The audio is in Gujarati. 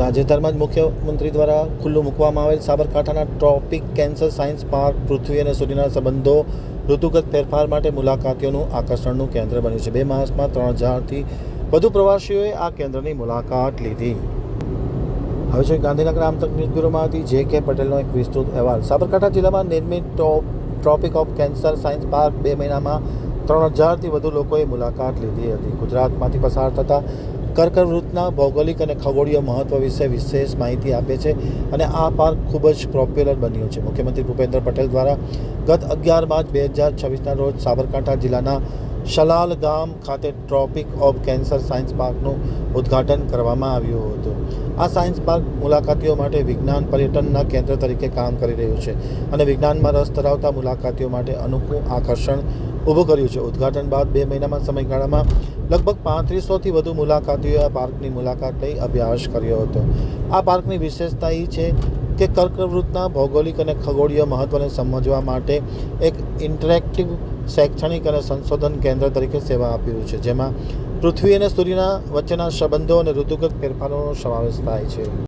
તાજેતરમાં જ મુખ્યમંત્રી દ્વારા ખુલ્લું મૂકવામાં આવેલ સાબરકાંઠાના ટ્રોપિક કેન્સર સાયન્સ પાર્ક પૃથ્વી અને સૂર્યના સંબંધો ઋતુગત ફેરફાર માટે મુલાકાતીઓનું આકર્ષણનું કેન્દ્ર બન્યું છે. 2 માસમાં 3000થી વધુ પ્રવાસીઓએ આ કેન્દ્રની મુલાકાત લીધી. હવે છે ગાંધીનગર આમતક ન્યૂઝ બ્યુરોમાંથી જે.કે. પટેલનો એક વિસ્તૃત અહેવાલ. સાબરકાંઠા જિલ્લામાં નિર્મિત tropic of cancer science park 2 મહિનામાં 3000થી વધુ લોકોએ મુલાકાત લીધી હતી. ગુજરાતમાંથી પસાર થતા કર્કવૃતના ભૌગોલિક અને ખગોળીય મહત્વ વિશે વિશેષ માહિતી આપે છે અને આ પાર્ક ખૂબ જ પોપ્યુલર બન્યું છે. મુખ્યમંત્રી ભૂપેન્દ્ર પટેલ દ્વારા ગત 11 માર્ચ 2026ના રોજ સાબરકાંઠા જિલ્લાના શલાલ ગામ ખાતે ટ્રોપિક ઓફ કેન્સર સાયન્સ પાર્કનું ઉદ્ઘાટન કરવામાં આવ્યું હતું. આ સાયન્સ પાર્ક મુલાકાતીઓ માટે વિજ્ઞાન પર્યટનના કેન્દ્ર તરીકે કામ કરી રહ્યું છે અને વિજ્ઞાનમાં રસ ધરાવતા મુલાકાતીઓ માટે અનોખું આકર્ષણ ઊભું કર્યું છે. ઉદ્ઘાટન બાદ 2 મહિનામાં સમયગાળામાં લગભગ 3500થી વધુ મુલાકાતીઓએ આ પાર્કની મુલાકાત લઈ અભ્યાસ કર્યો હતો. આ પાર્કની વિશેષતા એ છે કે કર્કવૃતના ભૌગોલિક અને ખગોળીય મહત્વને સમજવા માટે એક ઇન્ટરેક્ટિવ શૈક્ષણિક અને સંશોધન કેન્દ્ર તરીકે સેવા આપી રહ્યું છે, જેમાં પૃથ્વી અને સૂર્યના વચ્ચેના સંબંધો અને ઋતુગત ફેરફારોનો સમાવેશ થાય છે.